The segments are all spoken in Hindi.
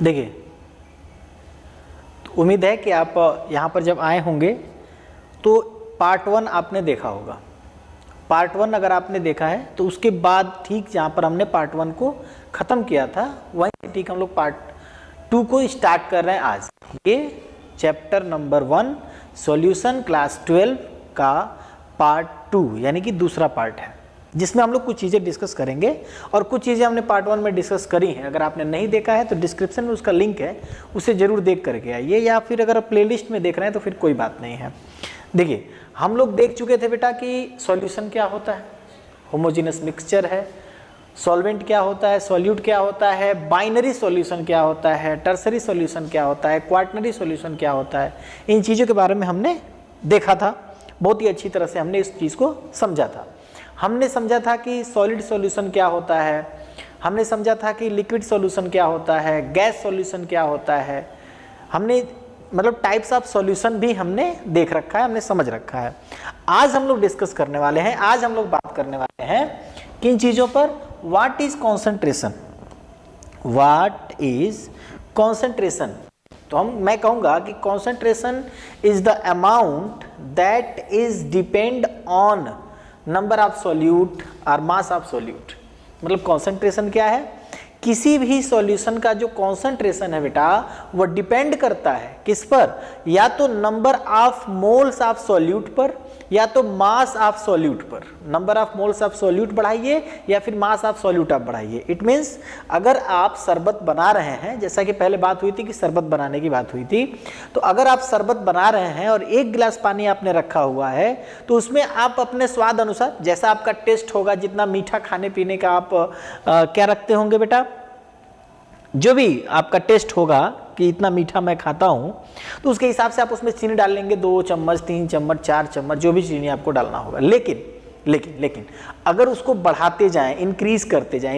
देखिए, तो उम्मीद है कि आप यहाँ पर जब आए होंगे तो पार्ट 1 आपने देखा होगा। पार्ट 1 अगर आपने देखा है तो उसके बाद ठीक जहाँ पर हमने पार्ट 1 को ख़त्म किया था वहीं से ठीक हम लोग पार्ट 2 को स्टार्ट कर रहे हैं आज। ये चैप्टर नंबर 1 सॉल्यूशन क्लास 12 का पार्ट 2 यानी कि दूसरा पार्ट है, जिसमें हम लोग कुछ चीज़ें डिस्कस करेंगे और कुछ चीज़ें हमने पार्ट 1 में डिस्कस करी हैं। अगर आपने नहीं देखा है तो डिस्क्रिप्शन में उसका लिंक है, उसे ज़रूर देख करके आइए, या फिर अगर आप प्लेलिस्ट में देख रहे हैं तो फिर कोई बात नहीं है। देखिए, हम लोग देख चुके थे बेटा कि सॉल्यूशन क्या होता है, होमोजेनस मिक्सचर है, सॉल्वेंट क्या होता है, सॉल्यूट क्या होता है, बाइनरी सॉल्यूशन क्या होता है, टर्सरी सॉल्यूशन क्या होता है, क्वार्टनरी सॉल्यूशन क्या होता है। इन चीज़ों के बारे में हमने देखा था, बहुत ही अच्छी तरह से हमने इस चीज़ को समझा था। हमने समझा था कि सॉलिड सॉल्यूशन क्या होता है, हमने समझा था कि लिक्विड सॉल्यूशन क्या होता है, गैस सॉल्यूशन क्या होता है, हमने मतलब टाइप्स ऑफ सॉल्यूशन भी हमने देख रखा है, हमने समझ रखा है। आज हम लोग डिस्कस करने वाले हैं, आज हम लोग बात करने वाले हैं किन चीज़ों पर, what is concentration, what is concentration. तो मैं कहूँगा कि concentration is the amount that is depend on number of solute और मास ऑफ सॉल्यूट। मतलब कॉन्सेंट्रेशन क्या है, किसी भी सॉल्यूशन का जो कॉन्सेंट्रेशन है बेटा वो डिपेंड करता है किस पर, या तो number of moles of solute पर या तो मास ऑफ सॉल्यूट पर। Number of moles of solute बढ़ाइए या फिर मास ऑफ सॉल्यूट आप बढ़ाइए। इट मीन्स अगर आप शरबत बना रहे हैं, जैसा कि पहले बात हुई थी कि शरबत बनाने की बात हुई थी, तो अगर आप शरबत बना रहे हैं और 1 गिलास पानी आपने रखा हुआ है तो उसमें आप अपने स्वाद अनुसार, जैसा आपका टेस्ट होगा, जितना मीठा खाने पीने का आप क्या रखते होंगे बेटा, जो भी आपका टेस्ट होगा कि इतना मीठा मैं खाता हूँ, तो उसके हिसाब से आप उसमें चीनी डाल लेंगे, 2 चम्मच 3 चम्मच 4 चम्मच जो भी चीनी आपको डालना होगा। लेकिन अगर उसको बढ़ाते जाएं, इंक्रीज करते जाएं,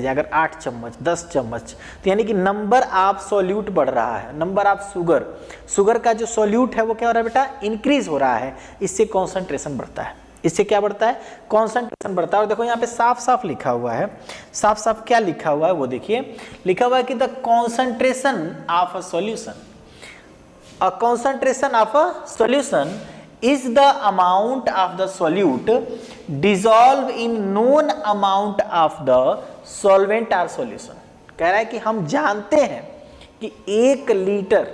अगर 8 चम्मच 10 चम्मच, तो यानी कि नंबर ऑफ सॉल्यूट बढ़ रहा है, नंबर ऑफ शुगर का जो सॉल्यूट है वो क्या हो रहा है बेटा, इंक्रीज हो रहा है। इससे कॉन्सेंट्रेशन बढ़ता है, इससे क्या बढ़ता है, कॉन्सेंट्रेशन बढ़ता है। और देखो यहाँ पे साफ साफ लिखा हुआ है, साफ साफ क्या लिखा हुआ है वो देखिए, लिखा हुआ है कि the concentration of a solution, a concentration of a solution is the amount of the solute dissolve in known amount of the solvent और सॉल्यूशन। कह रहा है कि हम जानते हैं कि 1 लीटर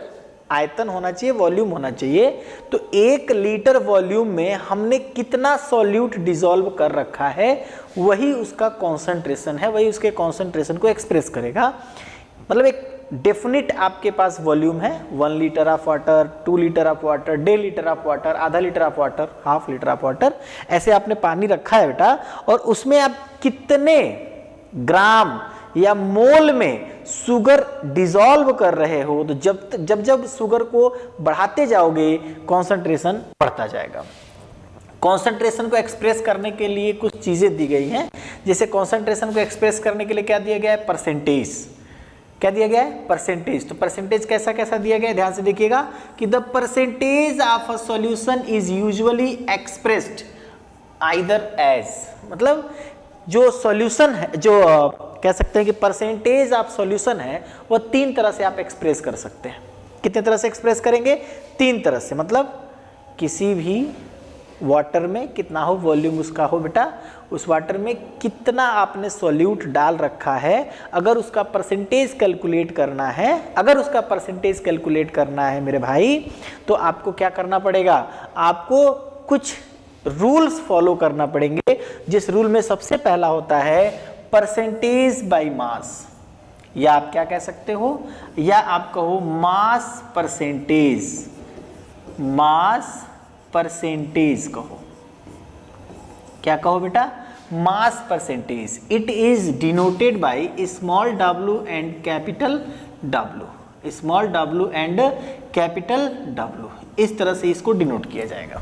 आयतन होना चाहिए, वॉल्यूम होना चाहिए, तो 1 लीटर वॉल्यूम में हमने कितना सॉल्यूट डिसॉल्व कर रखा है, वही उसका कॉन्सेंट्रेशन है, वही उसके कॉन्सेंट्रेशन को एक्सप्रेस करेगा। मतलब एक डेफिनिट आपके पास वॉल्यूम है, 1 litre of water, 2 litre of water, 1.5 litre of water, आधा litre of water, half litre of water, ऐसे आपने पानी रखा है बेटा, और उसमें आप कितने ग्राम या मोल में शुगर डिसॉल्व कर रहे हो, तो जब शुगर को बढ़ाते जाओगे कॉन्सेंट्रेशन बढ़ता जाएगा। कॉन्सेंट्रेशन को एक्सप्रेस करने के लिए कुछ चीजें दी गई हैं, जैसे कॉन्सेंट्रेशन को एक्सप्रेस करने के लिए क्या दिया गया है, परसेंटेज। क्या दिया गया है, परसेंटेज। तो परसेंटेज कैसा कैसा दिया गया है, ध्यान से देखिएगा कि the percentage of a solution is usually expressed either as, मतलब जो सॉल्यूशन है, जो कह सकते हैं कि परसेंटेज ऑफ सॉल्यूशन है, वो 3 तरह से आप एक्सप्रेस कर सकते हैं। कितने तरह से एक्सप्रेस करेंगे, 3 तरह से। मतलब किसी भी वाटर में कितना हो वॉल्यूम उसका हो बेटा, उस वाटर में कितना आपने सॉल्यूट डाल रखा है, अगर उसका परसेंटेज कैलकुलेट करना है, मेरे भाई, तो आपको क्या करना पड़ेगा, आपको कुछ रूल्स फॉलो करना पड़ेंगे, जिस रूल में सबसे पहला होता है परसेंटेज बाय मास, या आप क्या कह सकते हो, या आप कहो मास परसेंटेज कहो। क्या कहो बेटा, mass percentage. It is denoted by small w and capital W, small w and capital W, इस तरह से इसको डिनोट किया जाएगा।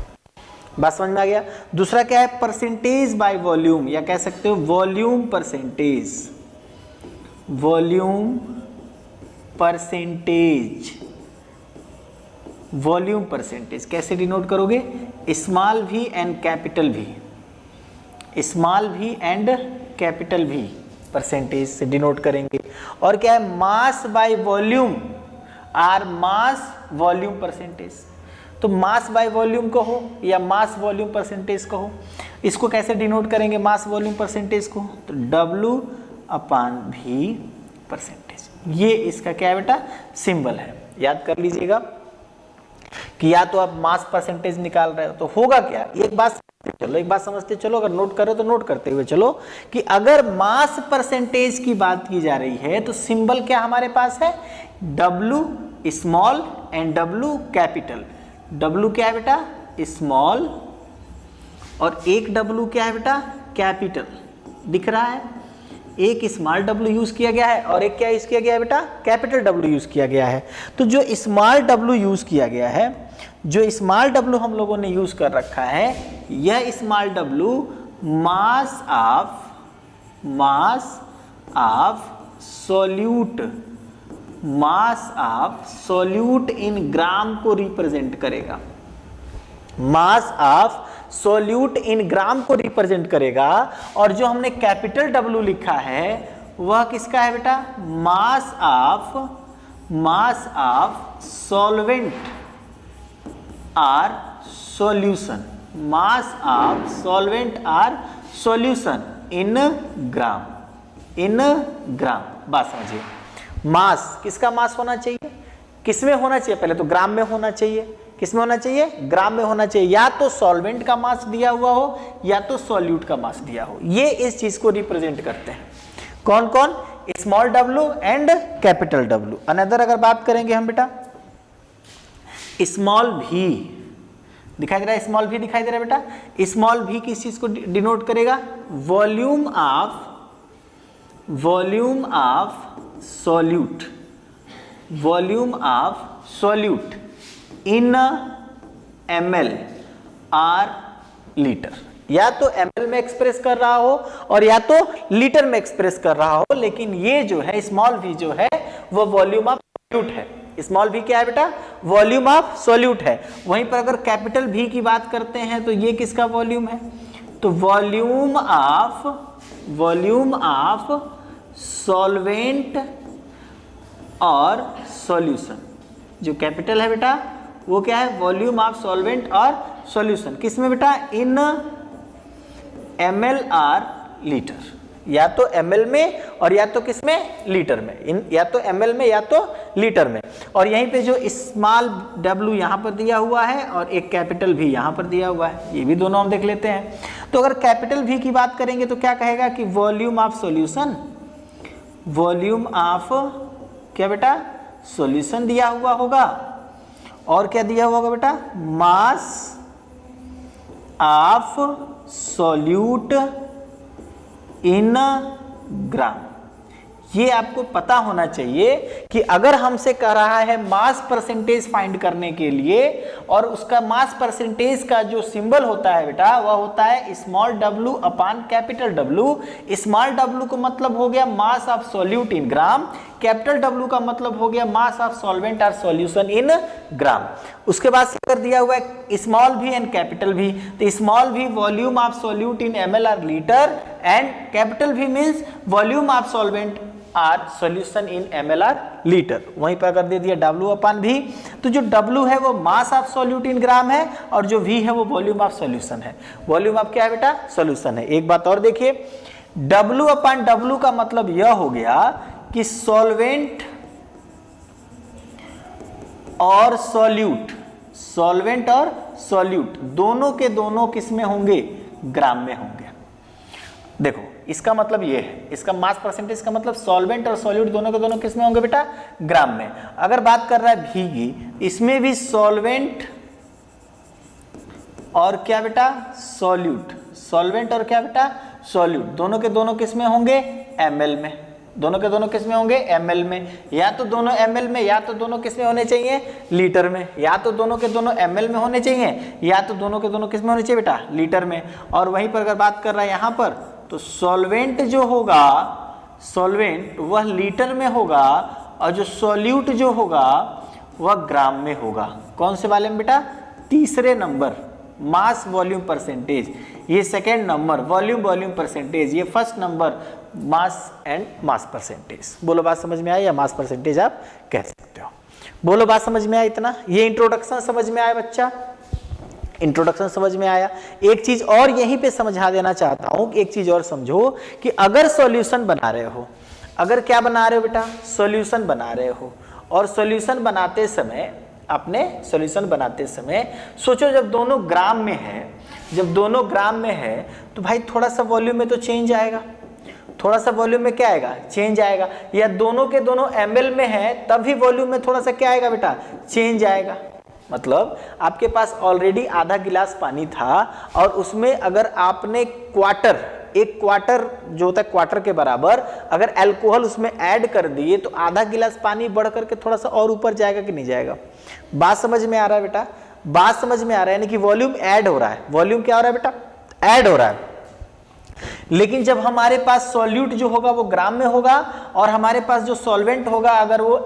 बात समझ में आ गया। दूसरा क्या है, परसेंटेज बाय वॉल्यूम, या कह सकते हो वॉल्यूम परसेंटेज कैसे डिनोट करोगे, small v and capital V, percentage से डिनोट करेंगे। और क्या है, mass by volume or mass volume percentage. तो मास बाय वॉल्यूम कहो या मास वॉल्यूम परसेंटेज कहो, इसको कैसे डिनोट करेंगे मास वॉल्यूम परसेंटेज को, तो W/V परसेंटेज। ये इसका क्या है बेटा, सिंबल है। याद कर लीजिएगा कि या तो आप मास परसेंटेज निकाल रहे हो तो होगा क्या, एक बात समझते चलो, अगर नोट करो तो नोट करते हुए चलो कि अगर मास परसेंटेज की बात की जा रही है तो सिंबल क्या हमारे पास है, W small and W capital. W क्या है बेटा, स्मॉल, और एक W क्या है बेटा, कैपिटल। दिख रहा है, एक स्मॉल W यूज किया गया है और एक क्या यूज किया गया है बेटा, कैपिटल W यूज किया गया है। तो जो स्मॉल W यूज किया गया है, जो स्मॉल W हम लोगों ने यूज कर रखा है, यह small W mass of solute in gram को रिप्रेजेंट करेगा। मास ऑफ सॉल्यूट इन ग्राम को रिप्रेजेंट करेगा। और जो हमने कैपिटल W लिखा है वह किसका है बेटा, mass of solvent or solution, mass of solvent or solution in gram, बात समझिए। मास, किसका मास होना चाहिए, किसमें होना चाहिए, पहले तो ग्राम में होना चाहिए। किसमें होना चाहिए, ग्राम में होना चाहिए। या तो सॉल्वेंट का मास दिया हुआ हो या तो सॉल्यूट का मास दिया हो। ये इस चीज को रिप्रेजेंट करते हैं। कौन कौन, small W and capital W। Another अगर बात करेंगे हम बेटा, स्मॉल V दिखाई दे रहा है, स्मॉल V दिखाई दे रहा है बेटा। स्मॉल V किस चीज को डिनोट करेगा, volume of solute in ml or litre. या तो ml में एक्सप्रेस कर रहा हो और या तो लीटर में एक्सप्रेस कर रहा हो, लेकिन ये जो है स्मॉल v जो है वो वॉल्यूम ऑफ सॉल्यूट है। स्मॉल v क्या है बेटा, वॉल्यूम ऑफ सॉल्यूट है। वहीं पर अगर कैपिटल V की बात करते हैं तो ये किसका वॉल्यूम है, तो वॉल्यूम ऑफ सॉल्वेंट और सॉल्यूशन। जो कैपिटल है बेटा वो क्या है, वॉल्यूम ऑफ सॉल्वेंट और सॉल्यूशन। किसमें बेटा, इन ml आर लीटर। या तो ml में और या तो किसमें, लीटर में। या तो ml में या तो लीटर में। और यहीं पे जो स्मॉल w यहाँ पर दिया हुआ है और एक कैपिटल V यहाँ पर दिया हुआ है, ये भी दोनों हम देख लेते हैं। तो अगर कैपिटल V की बात करेंगे तो क्या कहेगा कि volume of solution, volume of क्या बेटा, सॉल्यूशन दिया हुआ होगा। और क्या दिया हुआ होगा बेटा, मास ऑफ सॉल्यूट इन ग्राम। ये आपको पता होना चाहिए कि अगर हमसे कह रहा है मास परसेंटेज फाइंड करने के लिए, और उसका मास परसेंटेज का जो सिंबल होता है बेटा वह होता है small w upon capital W। Small w का मतलब हो गया mass of solute in gram, capital W का मतलब हो गया मास ऑफ सॉल्वेंट और सॉल्यूशन इन ग्राम। उसके बाद अगर दिया हुआ है small v and capital V, तो small v volume of solute in ml or litre and capital V means volume of solvent or solution in ml or litre. वहीं पर अगर दे दिया W अपान V, तो जो W है वो मास ऑफ सॉल्यूट इन ग्राम है और जो V है वो वॉल्यूम ऑफ सॉल्यूशन है। वॉल्यूम ऑफ क्या है बेटा, सॉल्यूशन है। एक बात और देखिए, W अपान W का मतलब यह हो गया कि सॉल्वेंट और सॉल्यूट, सॉल्वेंट और सॉल्यूट दोनों के दोनों किस में होंगे, ग्राम में होंगे। देखो इसका मतलब ये है, इसका मास परसेंटेज का मतलब सॉल्वेंट और सॉल्यूट दोनों के दोनों किस में होंगे बेटा, ग्राम में। अगर बात कर रहा है V की, इसमें भी सॉल्वेंट और क्या बेटा, सॉल्यूट, सॉल्वेंट और क्या बेटा, सॉल्यूट दोनों के दोनों किस में होंगे, ml में। दोनों के दोनों किस में होंगे, ml में। या तो दोनों ml में या तो दोनों किस में होने चाहिए, लीटर में। या तो दोनों के दोनों ml में होने चाहिए या तो दोनों के दोनों किस में होने चाहिए बेटा, लीटर में। और वहीं पर अगर बात कर रहा है यहाँ पर, तो सॉल्वेंट जो होगा, सॉल्वेंट वह लीटर में होगा और जो सॉल्यूट जो होगा वह ग्राम में होगा। कौन से वाले में बेटा, तीसरे नंबर मास वॉल्यूम परसेंटेज, ये second number volume volume percentage, ये first number mass and mass percentage. बोलो बात समझ में आई, या मास परसेंटेज आप कह सकते हो। बोलो बात समझ में आया इतना, ये इंट्रोडक्शन समझ में आया बच्चा, इंट्रोडक्शन समझ में आया। एक चीज और यहीं पे समझा देना चाहता हूं कि एक चीज और समझो कि अगर सॉल्यूशन बना रहे हो, अगर क्या बना रहे हो बेटा, सॉल्यूशन बना रहे हो, और सॉल्यूशन बनाते समय आपने सॉल्यूशन बनाते समय सोचो जब दोनों ग्राम में है, जब दोनों ग्राम में है तो भाई थोड़ा सा वॉल्यूम में तो चेंज आएगा, थोड़ा सा वॉल्यूम में क्या आएगा, चेंज आएगा। या दोनों के दोनों ml में है तब भी वॉल्यूम में थोड़ा सा क्या आएगा बेटा, चेंज आएगा। मतलब आपके पास ऑलरेडी आधा गिलास पानी था और उसमें अगर आपने क्वार्टर, एक क्वार्टर जो होता है क्वार्टर के बराबर अगर अल्कोहल उसमें ऐड कर दिए तो आधा गिलास पानी बढ़ करके थोड़ा सा और ऊपर जाएगा कि नहीं जाएगा। बात समझ में आ रहा है बेटा, बात समझ में आ रहा है, यानी कि वॉल्यूम ऐड हो रहा है। वॉल्यूम क्या हो रहा है बेटा, ऐड हो रहा है। लेकिन जब हमारे पास सॉल्यूट जो होगा वो ग्राम में होगा और हमारे पास जो सॉल्वेंट होगा अगर वो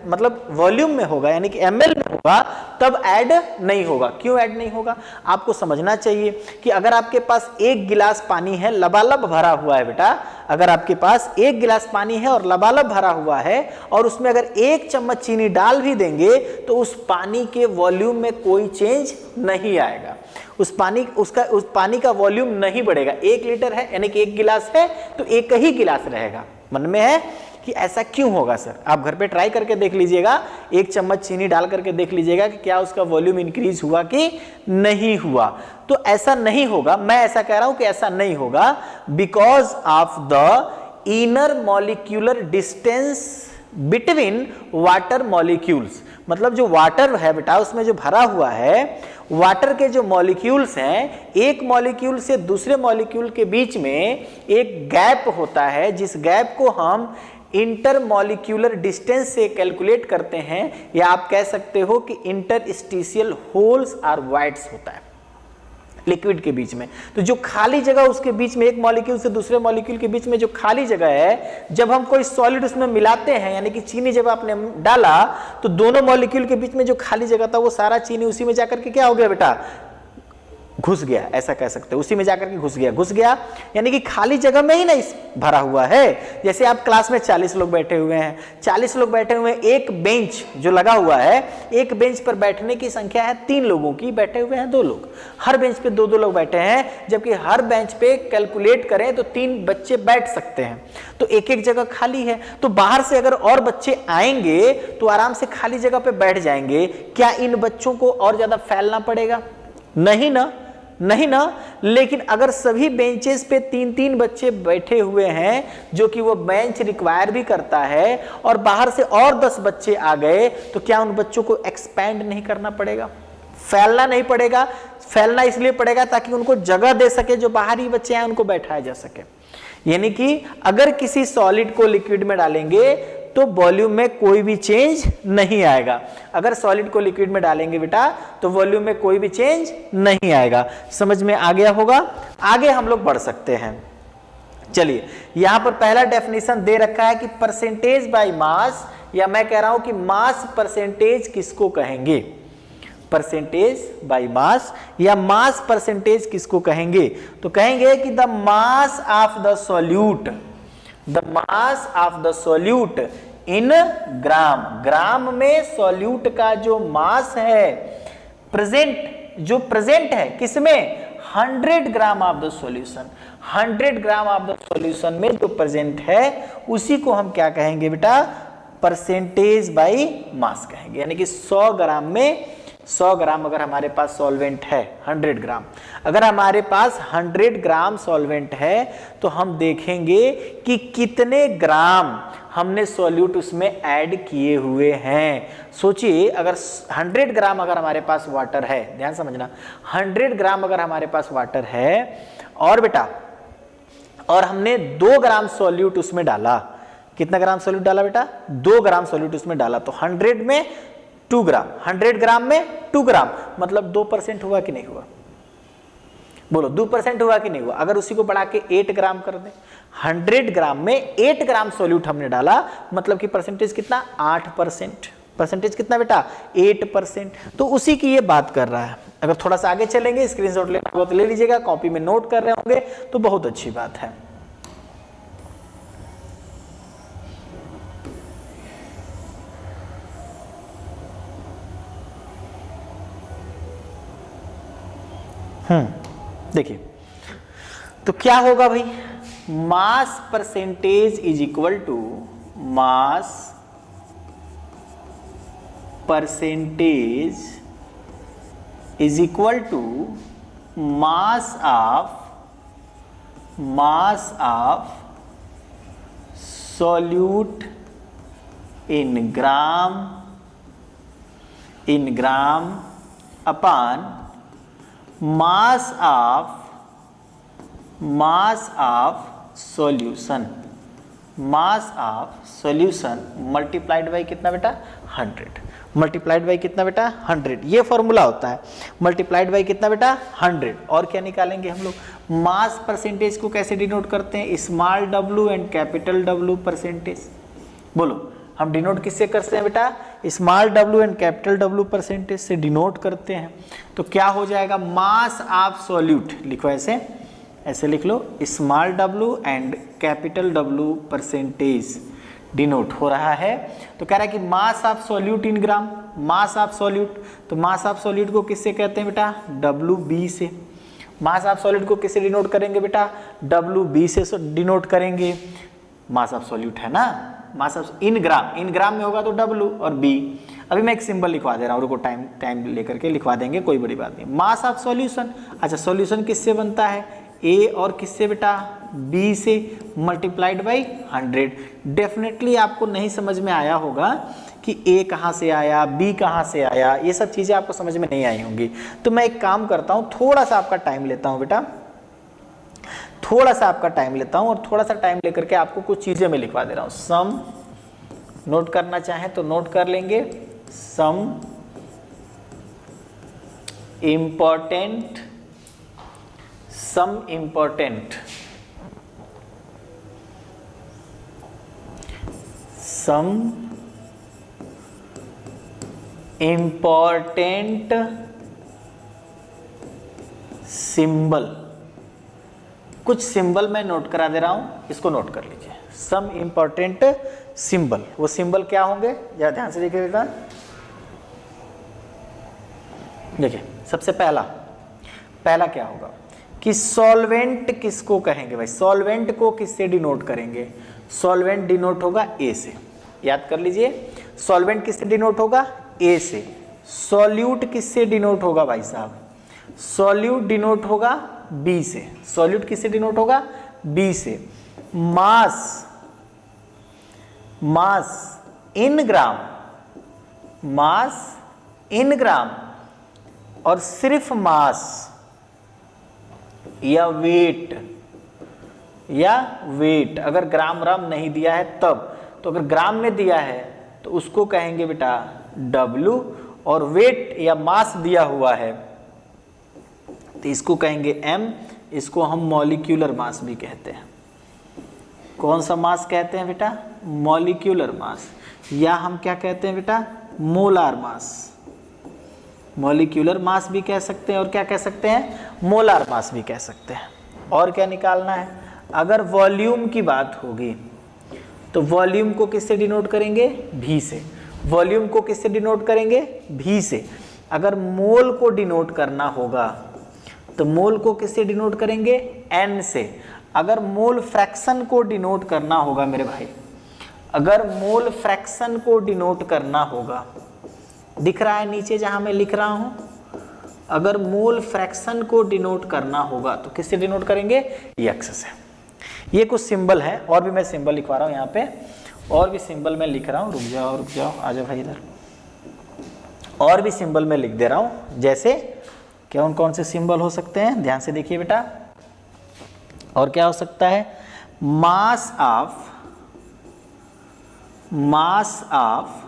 मतलब वॉल्यूम में होगा यानी कि ml में होगा तब ऐड नहीं होगा। क्यों ऐड नहीं होगा, आपको समझना चाहिए कि अगर आपके पास एक गिलास पानी है लबालब भरा हुआ है बेटा, अगर आपके पास एक गिलास पानी है और लबालब भरा हुआ है और उसमें अगर 1 चम्मच चीनी डाल भी देंगे तो उस पानी के वॉल्यूम में कोई चेंज नहीं आएगा, उस पानी का वॉल्यूम नहीं बढ़ेगा। 1 लीटर है यानी कि 1 गिलास है तो एक ही गिलास रहेगा। मन में है कि ऐसा क्यों होगा सर, आप घर पे ट्राई करके देख लीजिएगा, 1 चम्मच चीनी डाल करके देख लीजिएगा कि क्या उसका वॉल्यूम इंक्रीज हुआ कि नहीं हुआ। तो ऐसा नहीं होगा, मैं ऐसा कह रहा हूं कि ऐसा नहीं होगा because of the inner molecular distance between water molecules. मतलब जो वाटर है बेटा उसमें जो भरा हुआ है, वाटर के जो मॉलिक्यूल्स हैं, एक मॉलिक्यूल से दूसरे मॉलिक्यूल के बीच में एक गैप होता है जिस गैप को हम इंटरमॉलिक्यूलर डिस्टेंस से कैलकुलेट करते हैं, या आप कह सकते हो कि इंटरस्टिशियल होल्स आर वाइड्स होता है लिक्विड के बीच में। तो जो खाली जगह उसके बीच में, एक मॉलिक्यूल से दूसरे मॉलिक्यूल के बीच में जो खाली जगह है, जब हम कोई सॉलिड उसमें मिलाते हैं यानी कि चीनी जब आपने डाला तो दोनों मॉलिक्यूल के बीच में जो खाली जगह था वो सारा चीनी उसी में जाकर के क्या हो गया बेटा, घुस गया, ऐसा कह सकते हैं, उसी में जाकर के घुस गया यानी कि खाली जगह में ही नहीं भरा हुआ है। जैसे आप क्लास में 40 लोग बैठे हुए हैं, 40 लोग बैठे हुए हैं, एक बेंच जो लगा हुआ है, एक बेंच पर बैठने की संख्या है 3 लोगों की, बैठे हुए हैं 2 लोग, हर बेंच पे 2-2 लोग बैठे हैं, जबकि हर बेंच पे कैलकुलेट करें तो 3 बच्चे बैठ सकते हैं, तो एक जगह खाली है। तो बाहर से अगर और बच्चे आएंगे तो आराम से खाली जगह पे बैठ जाएंगे। क्या इन बच्चों को और ज्यादा फैलना पड़ेगा? नहीं ना। लेकिन अगर सभी बेंचेस पे 3-3 बच्चे बैठे हुए हैं, जो कि वो बेंच रिक्वायर भी करता है, और बाहर से और 10 बच्चे आ गए, तो क्या उन बच्चों को एक्सपैंड नहीं करना पड़ेगा, फैलना नहीं पड़ेगा? फैलना इसलिए पड़ेगा ताकि उनको जगह दे सके, जो बाहरी बच्चे हैं उनको बैठाया जा सके। यानी कि अगर किसी सॉलिड को लिक्विड में डालेंगे तो वॉल्यूम में कोई भी चेंज नहीं आएगा। अगर सॉलिड को लिक्विड में डालेंगे बेटा तो वॉल्यूम में कोई भी चेंज नहीं आएगा। समझ में आ गया होगा? आगे हम लोग बढ़ सकते हैं। चलिए, यहां पर पहला डेफिनेशन दे रखा है कि परसेंटेज बाय मास, या मैं कह रहा हूं कि मास परसेंटेज किसको कहेंगे, परसेंटेज बाय मास या मास परसेंटेज किसको कहेंगे? तो कहेंगे कि the mass of the solute, the mass of the solute in gram. Gram में सॉल्यूट का जो मास है, जो प्रेजेंट है किसमें, 100 gram of the solution, 100 gram of the solution में जो प्रेजेंट है उसी को हम क्या कहेंगे बेटा, परसेंटेज बाय मास कहेंगे। यानी कि 100 ग्राम में 100 ग्राम अगर हमारे पास सॉल्वेंट है, 100 ग्राम अगर हमारे पास 100 ग्राम सॉल्वेंट है, तो हम देखेंगे कि कितने ग्राम हमने सॉल्यूट उसमें ऐड किए हुए हैं। सोचिए, अगर 100 ग्राम अगर हमारे पास वाटर है, ध्यान समझना, 100 ग्राम अगर हमारे पास वाटर है और बेटा, और हमने 2 ग्राम सॉल्यूट उसमें डाला, कितना ग्राम सॉल्यूट डाला बेटा, 2 ग्राम सॉल्यूट उसमें डाला, तो 100 में 2 ग्राम, 100 ग्राम में 2 ग्राम, मतलब 2% हुआ कि नहीं हुआ? बोलो, 2% हुआ कि नहीं हुआ? अगर उसी को बढ़ा के 8 ग्राम कर दें, 100 ग्राम में 8 ग्राम सॉल्यूट हमने डाला, मतलब कि परसेंटेज कितना, 8%। परसेंटेज कितना बेटा 8%। तो उसी की ये बात कर रहा है। अगर थोड़ा सा आगे चलेंगे, स्क्रीनशॉट लेना होगा तो ले लीजिएगा, कॉपी में नोट कर रहे होंगे तो बहुत अच्छी बात है। देखिए तो क्या होगा भाई, mass percentage is equal to mass percentage is equal to mass of solute in gram upon mass of solution multiplied by कितना बेटा 100, मल्टीप्लाइड बाई कितना बेटा 100, ये फॉर्मूला होता है, मल्टीप्लाइड बाई कितना बेटा 100। और क्या निकालेंगे हम लोग, मास परसेंटेज को कैसे डिनोट करते हैं, small w and capital W percentage. बोलो हम डिनोट किससे करते हैं बेटा, small w and capital W percentage से डिनोट करते हैं। तो क्या हो जाएगा, मास ऑफ सॉल्यूट, लिखो ऐसे लिख लो, small w and capital W percentage denote हो रहा है। तो कह रहा है कि mass of solute in gram, mass of solute, तो मास ऑफ सॉल्यूट को किससे कहते हैं बेटा WB से। मास ऑफ सॉल्यूट को किससे डिनोट करेंगे बेटा WB से डिनोट करेंगे, मास ऑफ सॉल्यूट है ना, मास ऑफ इन ग्राम में होगा तो W और B। अभी मैं एक सिंबल लिखवा दे रहा हूँ, रुको टाइम लेकर के लिखवा देंगे, कोई बड़ी बात नहीं। मास ऑफ सॉल्यूशन, अच्छा सॉल्यूशन किससे बनता है, A और किससे बेटा B से, मल्टीप्लाइड बाई 100। डेफिनेटली आपको नहीं समझ में आया होगा कि A कहाँ से आया, B कहाँ से आया, ये सब चीज़ें आपको समझ में नहीं आई होंगी। तो मैं एक काम करता हूँ, थोड़ा सा आपका टाइम लेता हूँ बेटा, थोड़ा सा आपका टाइम लेता हूँ और थोड़ा सा टाइम लेकर के आपको कुछ चीज़ें मैं लिखवा दे रहा हूँ। सम नोट करना चाहें तो नोट कर लेंगे, सम इम्पोर्टेंट सिंबल, कुछ सिंबल मैं नोट करा दे रहा हूं, इसको नोट कर लीजिए। सम इंपॉर्टेंट सिंबल, वो सिंबल क्या होंगे जरा ध्यान से देखिएगा। देखिए सबसे पहला क्या होगा कि सॉल्वेंट किसको कहेंगे भाई, सॉल्वेंट को किससे डिनोट करेंगे, सॉल्वेंट डिनोट होगा A से, याद कर लीजिए, सॉल्वेंट किससे डिनोट होगा A से। सॉल्यूट किससे डिनोट होगा भाई साहब, सॉल्यूट डिनोट होगा B से, सॉल्यूट किससे डिनोट होगा B से। मास इन ग्राम और सिर्फ मास या वेट अगर ग्राम नहीं दिया है तब, तो अगर ग्राम में दिया है तो उसको कहेंगे बेटा W, और वेट या मास दिया हुआ है तो इसको कहेंगे M। इसको हम मॉलिक्यूलर मास भी कहते हैं। कौन सा मास कहते हैं बेटा, मॉलिक्यूलर मास, या हम क्या कहते हैं बेटा मोलार मास। मॉलिक्यूलर मास भी कह सकते हैं और क्या कह सकते हैं, मोलार मास भी कह सकते हैं। और क्या निकालना है, अगर वॉल्यूम की बात होगी तो वॉल्यूम को किससे डिनोट करेंगे V से, वॉल्यूम को किससे डिनोट करेंगे V से। अगर मोल को डिनोट करना होगा तो मोल को किससे डिनोट करेंगे N से। अगर मोल फ्रैक्शन को डिनोट करना होगा मेरे भाई, अगर मोल फ्रैक्शन को डिनोट करना होगा, दिख रहा है नीचे जहां मैं लिख रहा हूं, अगर मोल फ्रैक्शन को डिनोट करना होगा तो किससे डिनोट करेंगे X से। ये कुछ सिंबल है, और भी मैं सिंबल लिखवा रहा हूं यहाँ पे, और भी सिंबल मैं लिख रहा हूं, रुक जाओ आ जाओ भाई इधर, और भी सिंबल मैं लिख दे रहा हूं। जैसे कौन से सिंबल हो सकते हैं, ध्यान से देखिए बेटा। और क्या हो सकता है, मास ऑफ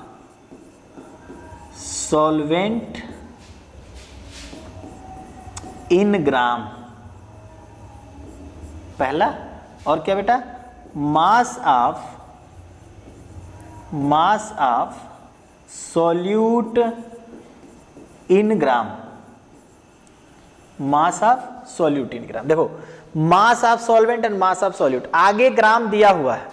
सॉल्वेंट इन ग्राम, पहला। और क्या बेटा, mass of solute in gram, mass of solute in gram. देखो mass of solvent and mass of solute, आगे ग्राम दिया हुआ है,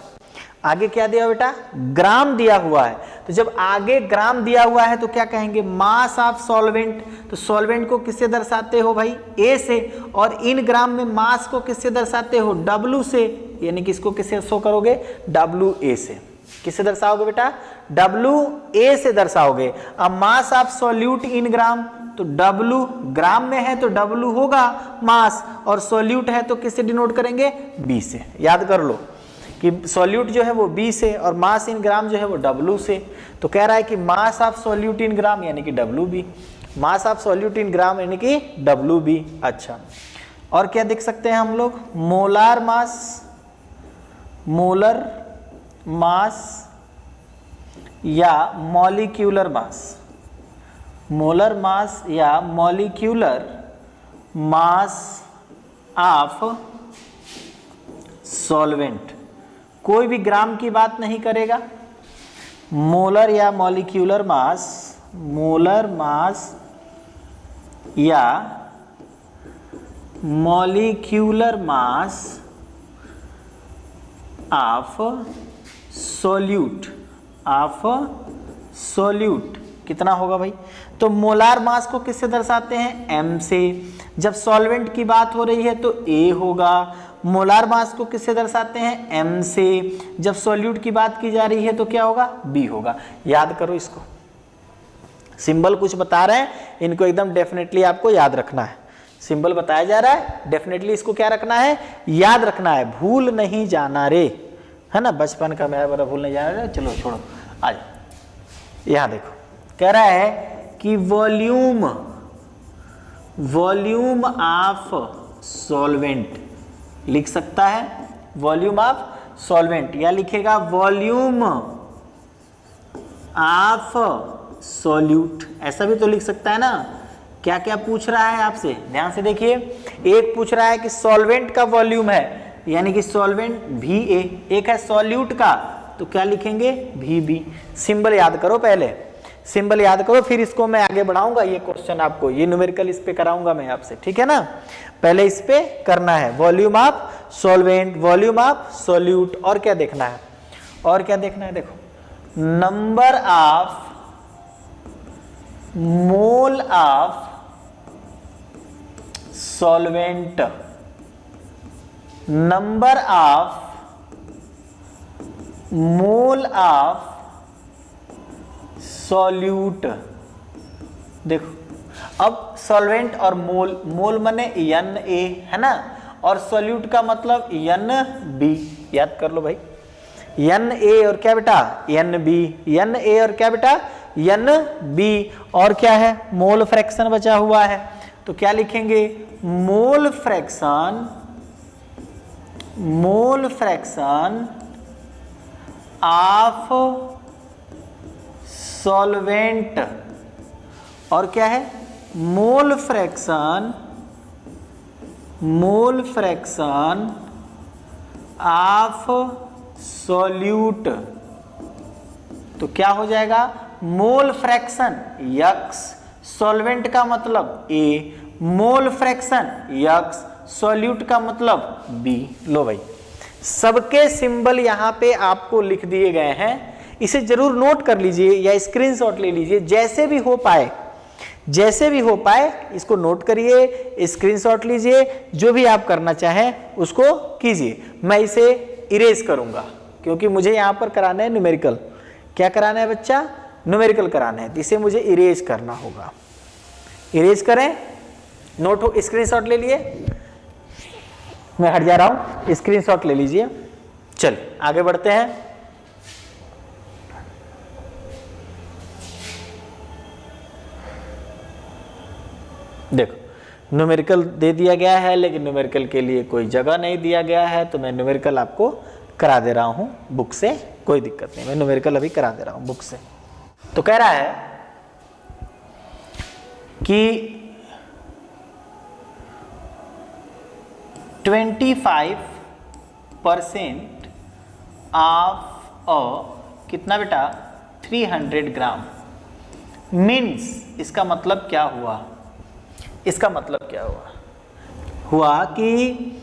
आगे क्या दिया बेटा, ग्राम दिया हुआ है। तो जब आगे ग्राम दिया हुआ है तो क्या कहेंगे, मास ऑफ सॉल्वेंट। तो सॉल्वेंट को किससे दर्शाते हो भाई, ए से, और इन ग्राम में मास को किससे दर्शाते हो, डब्लू से, यानी कि इसको किससे शो करोगे, डब्लू ए से। किससे दर्शाओगे बेटा, डब्लू ए से दर्शाओगे। अब मास ऑफ सॉल्यूट इन ग्राम, तो डब्लू ग्राम में है तो डब्लू होगा मास, और सॉल्यूट है तो किससे डिनोट करेंगे, बी से। याद कर लो कि सॉल्यूट जो है वो बी से और मास इन ग्राम जो है वो डब्लू से। तो कह रहा है कि mass of solute in gram यानी कि W B, mass of solute in gram यानी कि डब्लू बी। अच्छा, और क्या देख सकते हैं हम लोग, मोलार मास, मोलर मास या मॉलिक्यूलर मास, मोलर मास या मॉलिक्यूलर मास ऑफ सॉल्वेंट। कोई भी ग्राम की बात नहीं करेगा, मोलर या मॉलिक्यूलर मास, मोलर मास या molecular mass of solute, of solute कितना होगा भाई। तो मोलार मास को किससे दर्शाते हैं, एम से। जब सॉल्वेंट की बात हो रही है तो ए होगा। मोलार मास को किससे दर्शाते हैं, एम से। जब सॉल्यूट की बात की जा रही है तो क्या होगा, बी होगा। याद करो इसको, सिंबल कुछ बता रहे हैं, इनको एकदम डेफिनेटली आपको याद रखना है। सिंबल बताया जा रहा है, डेफिनेटली इसको क्या रखना है, याद रखना है, भूल नहीं जाना रे, है ना। बचपन का मेरा बड़ा भूल नहीं जाना रे। चलो छोड़ो, आ जाओ। यहां देखो, कह रहा है कि वॉल्यूम, वॉल्यूम ऑफ सॉल्वेंट लिख सकता है, वॉल्यूम ऑफ सॉल्वेंट, या लिखेगा वॉल्यूम ऑफ सॉल्यूट, ऐसा भी तो लिख सकता है ना। क्या क्या पूछ रहा है आपसे, ध्यान से देखिए। एक पूछ रहा है कि सॉल्वेंट का वॉल्यूम है, यानी कि सॉल्वेंट भी ए, एक है सॉल्यूट का, तो क्या लिखेंगे, भी बी। सिंबल याद करो, पहले सिंबल याद करो, फिर इसको मैं आगे बढ़ाऊंगा। ये क्वेश्चन आपको, ये न्यूमेरिकल इस पे कराऊंगा मैं आपसे, ठीक है ना। पहले इस पे करना है, volume of solvent, volume of solute. और क्या देखना है, और क्या देखना है, देखो number of mole of solvent, number of mole of solute. देखो अब सॉल्वेंट और मोल, मोल माने एन ए, है ना, और सॉल्यूट का मतलब एन बी। याद कर लो भाई, एन ए और क्या बेटा, एन बी, एन ए और क्या बेटा, एन बी। और क्या है, मोल फ्रैक्शन बचा हुआ है, तो क्या लिखेंगे, mole fraction, mole fraction of solvent. और क्या है, mole fraction, mole fraction of solute. तो क्या हो जाएगा, मोल फ्रैक्शन यक्स, सॉल्वेंट का मतलब ए, मोल फ्रैक्शन यक्स, सॉल्यूट का मतलब बी। लो भाई, सबके सिंबल यहां पे आपको लिख दिए गए हैं, इसे जरूर नोट कर लीजिए या स्क्रीनशॉट ले लीजिए, जैसे भी हो पाए, जैसे भी हो पाए इसको नोट करिए, स्क्रीनशॉट लीजिए, जो भी आप करना चाहें उसको कीजिए। मैं इसे इरेज करूंगा क्योंकि मुझे यहाँ पर कराना है न्यूमेरिकल। क्या कराना है बच्चा, न्यूमेरिकल कराना है, तो इसे मुझे इरेज करना होगा। इरेज करें, नोट हो, स्क्रीनशॉट ले लिए, मैं हट जा रहा हूं, स्क्रीनशॉट ले लीजिए। चल आगे बढ़ते हैं। देखो न्यूमेरिकल दे दिया गया है, लेकिन न्यूमेरिकल के लिए कोई जगह नहीं दिया गया है, तो मैं न्यूमेरिकल आपको करा दे रहा हूं बुक से, कोई दिक्कत नहीं, मैं न्यूमेरिकल अभी करा दे रहा हूं बुक से। तो कह रहा है कि 25% ऑफ कितना बेटा, 300 ग्राम, मीन्स इसका मतलब क्या हुआ, इसका मतलब क्या हुआ, हुआ कि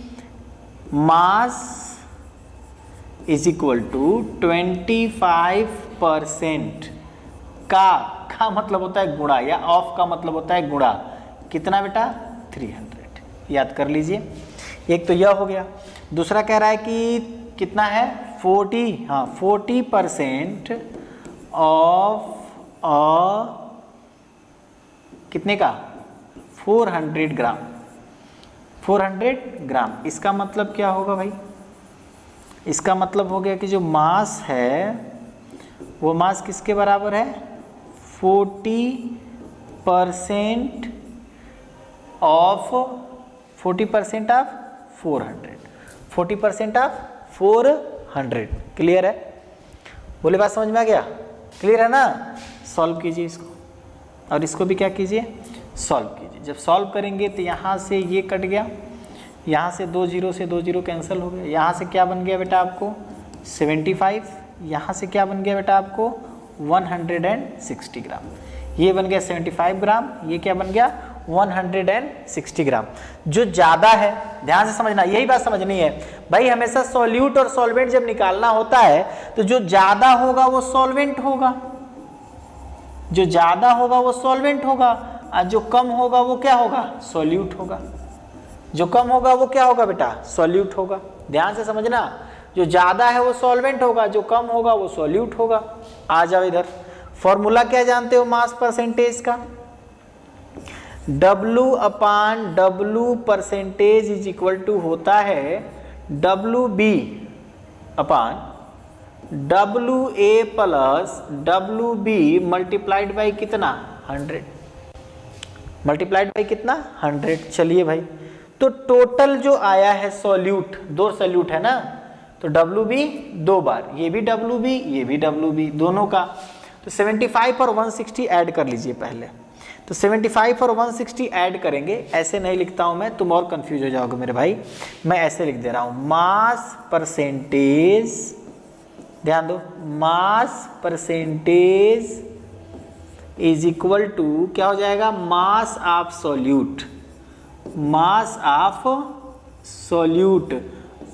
मास इज इक्वल टू 25% का मतलब होता है गुणा, या ऑफ का मतलब होता है गुणा, कितना बेटा 300, याद कर लीजिए। एक तो यह हो गया। दूसरा कह रहा है कि कितना है 40% ऑफ कितने का 400 ग्राम, 400 ग्राम। इसका मतलब क्या होगा भाई, इसका मतलब हो गया कि जो मास है वो मास किसके बराबर है 40% ऑफ 40% ऑफ 400, 40% ऑफ 400। क्लियर है, बोले बात समझ में आ गया, क्लियर है ना। सॉल्व कीजिए इसको और इसको भी क्या कीजिए सॉल्व कीजिए। जब सॉल्व करेंगे तो यहाँ से ये कट गया, यहाँ से 2 0 से 2 0 कैंसिल हो गया, यहाँ से क्या बन गया बेटा आपको 75, यहाँ से क्या बन गया बेटा आपको 160 ग्राम, ये बन गया 75 ग्राम, ये क्या बन गया 160 ग्राम। जो ज़्यादा है, ध्यान से समझना, यही बात समझनी है भाई, हमेशा सॉल्यूट और सॉल्वेंट जब निकालना होता है तो जो ज़्यादा होगा वो सॉल्वेंट होगा, जो ज़्यादा होगा वो सॉल्वेंट होगा, और जो कम होगा वो क्या होगा सॉल्यूट होगा, जो कम होगा वो क्या होगा बेटा सॉल्यूट होगा। ध्यान से समझना, जो ज़्यादा है वो सॉल्वेंट होगा, जो कम होगा वो सॉल्यूट होगा। आ जाओ इधर, फॉर्मूला क्या जानते हो मास परसेंटेज का, W/W percentage is equal to होता है WB/WA plus WB multiplied by कितना 100, मल्टीप्लाइड बाई कितना 100। चलिए भाई, तो टोटल जो आया है सॉल्यूट, 2 सॉल्यूट है ना, तो WB 2 बार, ये भी WB ये भी WB दोनों का, तो 75 और 160 ऐड कर लीजिए पहले। तो 75 और 160 ऐड करेंगे, ऐसे नहीं लिखता हूं मैं, तुम और कंफ्यूज हो जाओगे मेरे भाई, मैं ऐसे लिख दे रहा हूं मास परसेंटेज, ध्यान दो, mass percentage is equal to क्या हो जाएगा mass of solute, mass of solute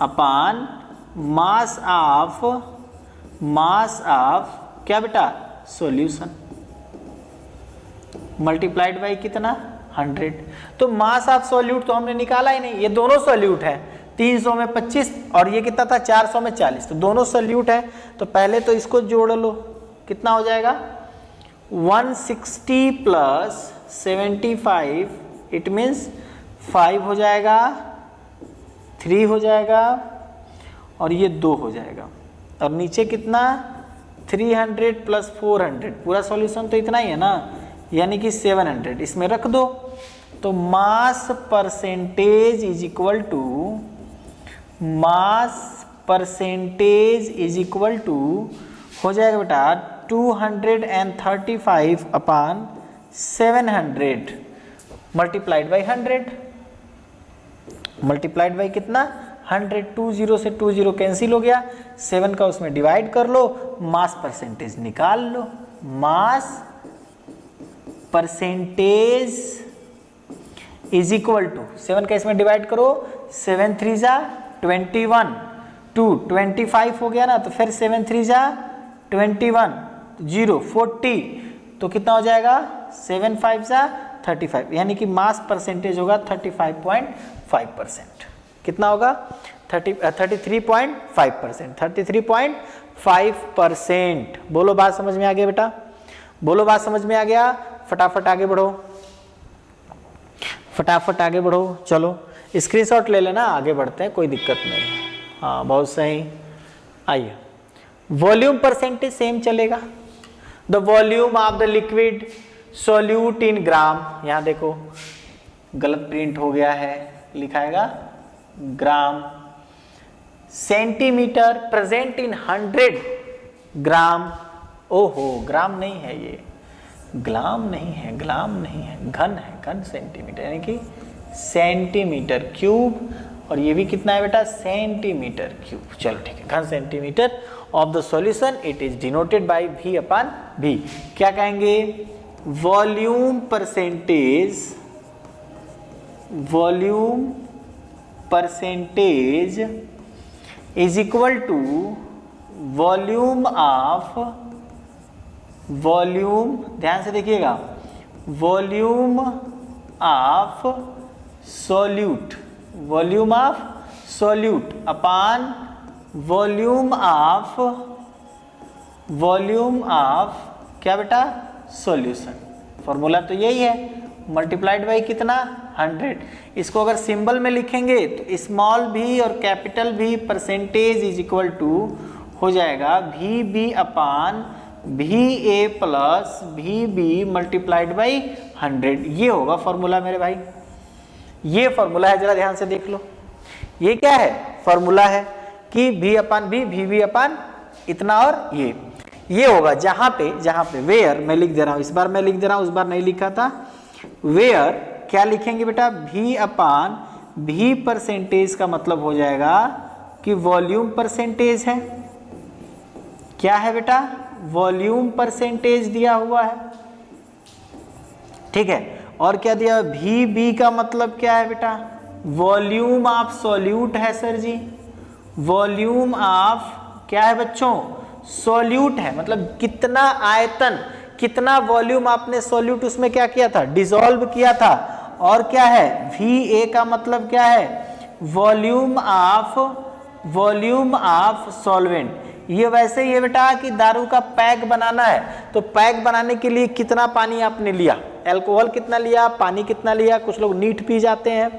upon mass of क्या बेटा सॉल्यूशन मल्टीप्लाइड बाई कितना 100। तो मास ऑफ सॉल्यूट तो हमने निकाला ही नहीं, ये दोनों सॉल्यूट है, 300 में 25 और ये कितना था 400 में 40, तो दोनों सॉल्यूट है। तो पहले तो इसको जोड़ लो, कितना हो जाएगा 160 प्लस 75, इट मीन्स 5 हो जाएगा, 3 हो जाएगा और ये 2 हो जाएगा, और नीचे कितना 300 प्लस 400, पूरा सॉल्यूशन तो इतना ही है ना, यानी कि 700 इसमें रख दो। तो mass percentage is equal to, mass percentage is equal to हो जाएगा बेटा 235 upon 700 multiplied by 100, multiplied by कितना 100, 20 से 20 कैंसिल हो गया, 7 का उसमें डिवाइड कर लो, मास परसेंटेज निकाल लो। Mass percentage is equal to 7 का इसमें डिवाइड करो, 7 3 जा 21, 2 25 हो गया ना, तो फिर 7 3 जा 21, 0 40, तो कितना हो जाएगा 7 5 जा 35, यानी कि मास परसेंटेज होगा 35.5%। कितना होगा 33.5%, 33.5%। बोलो बात समझ में आ गया बेटा, बोलो बात समझ में आ गया। फटाफट आगे बढ़ो, फटाफट आगे बढ़ो, चलो स्क्रीनशॉट ले लेना, आगे बढ़ते हैं, कोई दिक्कत नहीं। हाँ बहुत सही। आइए, वॉल्यूम परसेंटेज सेम चलेगा। The volume of the liquid solute in gram, यहाँ देखो गलत प्रिंट हो गया है, लिखाएगा ग्राम, सेंटीमीटर प्रेजेंट इन 100 ग्राम, ओहो ग्राम नहीं है ये, ग्राम नहीं है, ग्राम नहीं है, घन है, घन सेंटीमीटर, यानी कि सेंटीमीटर क्यूब, और ये भी कितना है बेटा सेंटीमीटर क्यूब। चलो ठीक है, घन centimetre of the solution, it is denoted by V/V। क्या कहेंगे volume percentage is equal to volume, ध्यान से देखिएगा, volume of solute upon volume of क्या बेटा, सॉल्यूशन। फॉर्मूला तो यही है, मल्टीप्लाइड बाई कितना 100। इसको अगर सिंबल में लिखेंगे तो स्मॉल भी और कैपिटल भी परसेंटेज इज इक्वल टू हो जाएगा V B upon V A plus V B multiplied by 100। ये होगा फॉर्मूला मेरे भाई, ये फॉर्मूला है, जरा ध्यान से देख लो। ये क्या है, फॉर्मूला है कि v upon v, V V upon इतना और ये होगा। जहां पे वेयर मैं लिख दे रहा हूं, इस बार मैं लिख दे रहा हूं, उस बार नहीं लिखा था। वेयर क्या लिखेंगे बेटा, v अपान v परसेंटेज का मतलब हो जाएगा कि वॉल्यूम परसेंटेज है। क्या है बेटा, वॉल्यूम परसेंटेज दिया हुआ है, ठीक है। और क्या दिया, वी बी का मतलब क्या है बेटा, वॉल्यूम ऑफ सॉल्यूट है सर जी, वॉल्यूम ऑफ क्या है बच्चों, सॉल्यूट है, मतलब कितना आयतन, कितना वॉल्यूम आपने सॉल्यूट उसमें क्या किया था, डिसॉल्व किया था। और क्या है, वी ए का मतलब क्या है, वॉल्यूम ऑफ सॉल्वेंट। ये वैसे ही है बेटा कि दारू का पैक बनाना है, तो पैक बनाने के लिए कितना पानी आपने लिया, अल्कोहल कितना लिया, पानी कितना लिया। कुछ लोग नीट पी जाते हैं,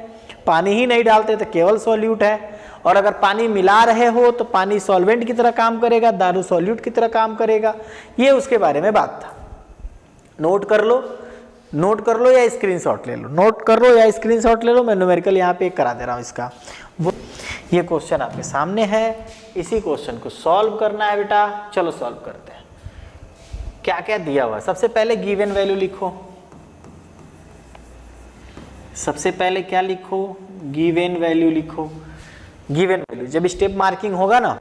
पानी ही नहीं डालते तो केवल सॉल्यूट है। और अगर पानी मिला रहे हो तो पानी सॉल्वेंट की तरह काम करेगा, दारू सॉल्यूट की तरह काम करेगा। ये उसके बारे में बात था। नोट कर लो या स्क्रीनशॉट ले लो, नोट कर लो या स्क्रीनशॉट ले लो। मैं न्यूमेरिकल यहाँ पे करा दे रहा हूँ इसका। ये क्वेश्चन आपके सामने है, इसी क्वेश्चन को सॉल्व करना है बेटा। चलो सॉल्व करते हैं। क्या क्या दिया हुआ, सबसे पहले गिवन वैल्यू लिखो। सबसे पहले क्या लिखो, गिवन वैल्यू लिखो। गिवन वैल्यू जब स्टेप मार्किंग होगा ना,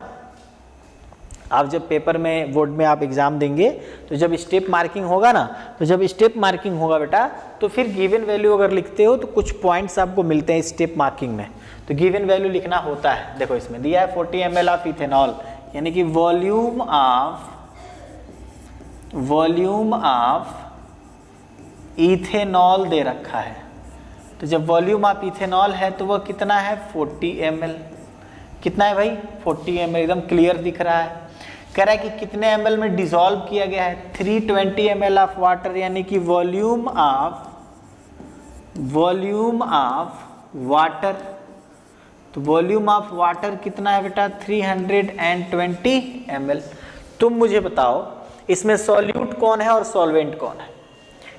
आप जब पेपर में बोर्ड में आप एग्जाम देंगे तो जब स्टेप मार्किंग होगा ना, तो जब स्टेप मार्किंग होगा बेटा तो फिर गिवन वैल्यू अगर लिखते हो तो कुछ पॉइंट्स आपको मिलते हैं स्टेप मार्किंग में, तो गिवन वैल्यू लिखना होता है। देखो इसमें दिया है 40 ml ऑफ इथेनॉल, यानी कि वॉल्यूम ऑफ इथेनॉल दे रखा है। तो जब वॉल्यूम ऑफ इथेनॉल है तो वह कितना है, 40 ml। कितना है भाई, 40 ml, एकदम क्लियर दिख रहा है। कह रहा है कि कितने ml में डिसॉल्व किया गया है, 320 ml ऑफ वाटर, यानी कि वॉल्यूम ऑफ वाटर। तो वॉल्यूम ऑफ वाटर कितना है बेटा, 320 ml। तुम मुझे बताओ इसमें सॉल्यूट कौन है और सॉल्वेंट कौन है,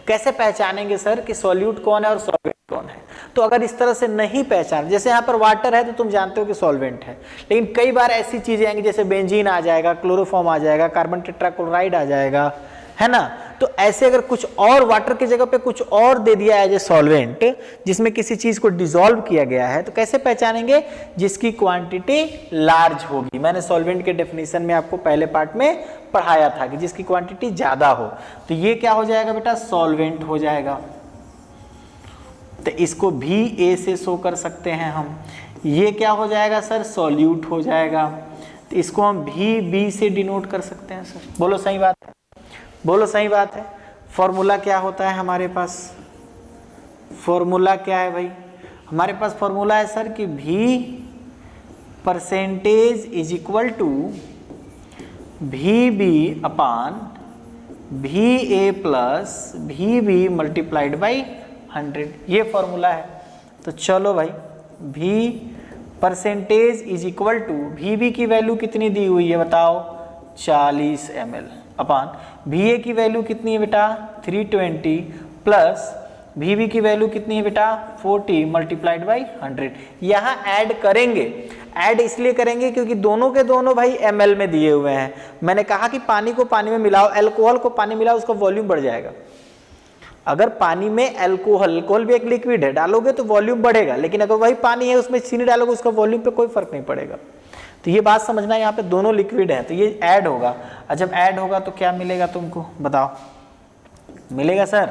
कैसे पहचानेंगे सर कि सॉल्यूट कौन है और सॉल्वेंट कौन है। तो अगर इस तरह से नहीं पहचान, जैसे यहाँ पर वाटर है तो तुम जानते हो कि सॉल्वेंट है, लेकिन कई बार ऐसी चीजें आएंगी जैसे बेंजीन आ जाएगा, क्लोरोफॉर्म आ जाएगा, कार्बन टेट्राक्लोराइड आ जाएगा, है ना। तो ऐसे अगर कुछ और वाटर की जगह पे कुछ और दे दिया है जो सॉल्वेंट, जिसमें किसी चीज को डिसॉल्व किया गया है, तो कैसे पहचानेंगे, जिसकी क्वांटिटी लार्ज होगी। मैंने सॉल्वेंट के डेफिनेशन में आपको पहले पार्ट में पढ़ाया था कि जिसकी क्वांटिटी ज्यादा हो, तो ये क्या हो जाएगा बेटा, सॉल्वेंट हो जाएगा। तो इसको भी ए से शो कर सकते हैं हम। ये क्या हो जाएगा सर, सॉल्यूट हो जाएगा। तो इसको हम भी बी से डिनोट कर सकते हैं सर। बोलो सही बात है, बोलो सही बात है। फॉर्मूला क्या होता है हमारे पास, फॉर्मूला क्या है भाई, हमारे पास फॉर्मूला है सर कि भी percentage is equal to V B upon V A plus V B multiplied by 100। ये फॉर्मूला है। तो चलो भाई, भी percentage is equal to, V B की वैल्यू कितनी दी हुई है बताओ, 40 ml अपान वी ए की वैल्यू कितनी है बेटा, 320 प्लस वी बी की वैल्यू कितनी है बेटा, 40 मल्टीप्लाइड बाई 100। यहाँ ऐड करेंगे, ऐड इसलिए करेंगे क्योंकि दोनों के दोनों भाई ml में दिए हुए हैं। मैंने कहा कि पानी को पानी में मिलाओ, अल्कोहल को पानी मिलाओ, उसका वॉल्यूम बढ़ जाएगा। अगर पानी में अल्कोहल भी एक लिक्विड है, डालोगे तो वॉल्यूम बढ़ेगा, लेकिन अगर वही पानी है उसमें चीनी डालोगे उसका वॉल्यूम पे कोई फर्क नहीं पड़ेगा। तो ये बात समझना, यहाँ पे दोनों लिक्विड हैं तो ये ऐड होगा, और जब ऐड होगा तो क्या मिलेगा तुमको बताओ, मिलेगा सर,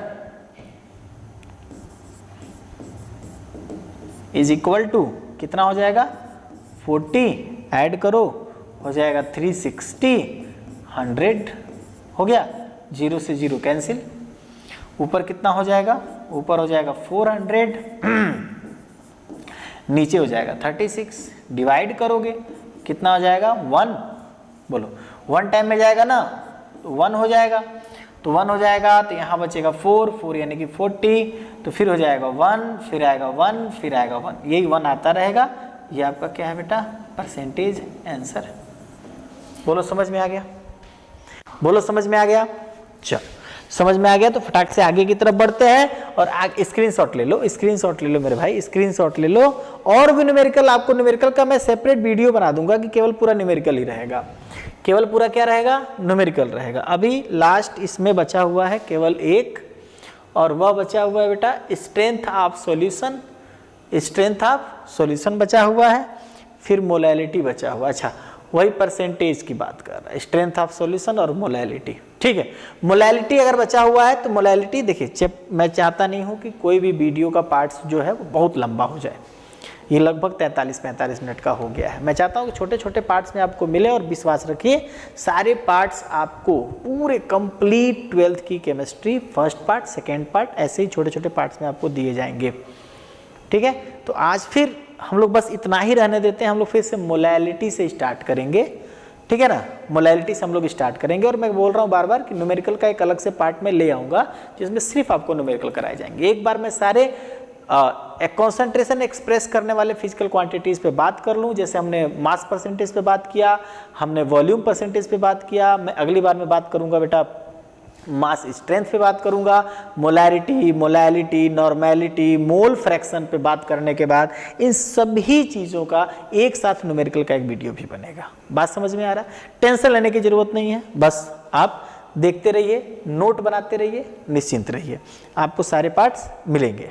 इज इक्वल टू कितना हो जाएगा 40, ऐड करो हो जाएगा 360, 100 हो गया, 0 से 0 कैंसिल, ऊपर कितना हो जाएगा, ऊपर हो जाएगा 400 नीचे हो जाएगा 36, डिवाइड करोगे कितना हो जाएगा 1, बोलो 1 टाइम में जाएगा ना तो 1 हो जाएगा, तो 1 हो जाएगा तो यहाँ बचेगा 4 यानी कि 40, तो फिर हो जाएगा 1, फिर आएगा 1, फिर आएगा 1, यही 1 आता रहेगा। ये आपका क्या है बेटा, परसेंटेज आंसर। बोलो समझ में आ गया, बोलो समझ में आ गया, चलो समझ में आ गया तो फटाक से आगे की तरफ बढ़ते हैं और स्क्रीनशॉट ले लो, स्क्रीनशॉट ले लो मेरे भाई, स्क्रीनशॉट ले लो। और भी न्यूमेरिकल, आपको न्यूमेरिकल का मैं सेपरेट वीडियो बना दूंगा कि केवल पूरा न्यूमेरिकल ही रहेगा, केवल पूरा क्या रहेगा, न्यूमेरिकल रहेगा। अभी लास्ट इसमें बचा हुआ है केवल एक, और वह बचा हुआ है बेटा strength of solution, strength of solution बचा हुआ है, फिर मोलैलिटी बचा हुआ। अच्छा वही परसेंटेज की बात कर रहा है, स्ट्रेंथ ऑफ सॉल्यूशन और मोलैलिटी, ठीक है। मोलैलिटी अगर बचा हुआ है तो मोलैलिटी देखिए, मैं चाहता नहीं हूँ कि कोई भी वीडियो का पार्ट्स जो है वो बहुत लंबा हो जाए, ये लगभग 43-45 मिनट का हो गया है। मैं चाहता हूँ कि छोटे छोटे पार्ट्स में आपको मिले, और विश्वास रखिए सारे पार्ट्स आपको पूरे कंप्लीट 12th की chemistry first part second part ऐसे ही छोटे छोटे पार्ट्स में आपको दिए जाएंगे, ठीक है। तो आज फिर हम लोग बस इतना ही रहने देते हैं, हम लोग फिर से मोलैलिटी से स्टार्ट करेंगे, ठीक है ना, मोलैलिटी से हम लोग स्टार्ट करेंगे। और मैं बोल रहा हूँ बार बार कि न्यूमेरिकल का एक अलग से पार्ट में ले आऊँगा जिसमें सिर्फ आपको न्यूमेरिकल कराए जाएंगे। एक बार मैं सारे कंसंट्रेशन एक्सप्रेस करने वाले फिजिकल क्वांटिटीज़ पे बात कर लूँ, जैसे हमने मास परसेंटेज पे बात किया, हमने वॉल्यूम परसेंटेज पे बात किया, मैं अगली बार में बात करूँगा बेटा मास स्ट्रेंथ पे बात करूंगा, molarity, molality, normality, mole fraction पे बात करने के बाद इन सभी चीज़ों का एक साथ न्यूमेरिकल का एक वीडियो भी बनेगा। बात समझ में आ रहा है, टेंशन लेने की ज़रूरत नहीं है, बस आप देखते रहिए, नोट बनाते रहिए, निश्चिंत रहिए, आपको सारे पार्ट्स मिलेंगे।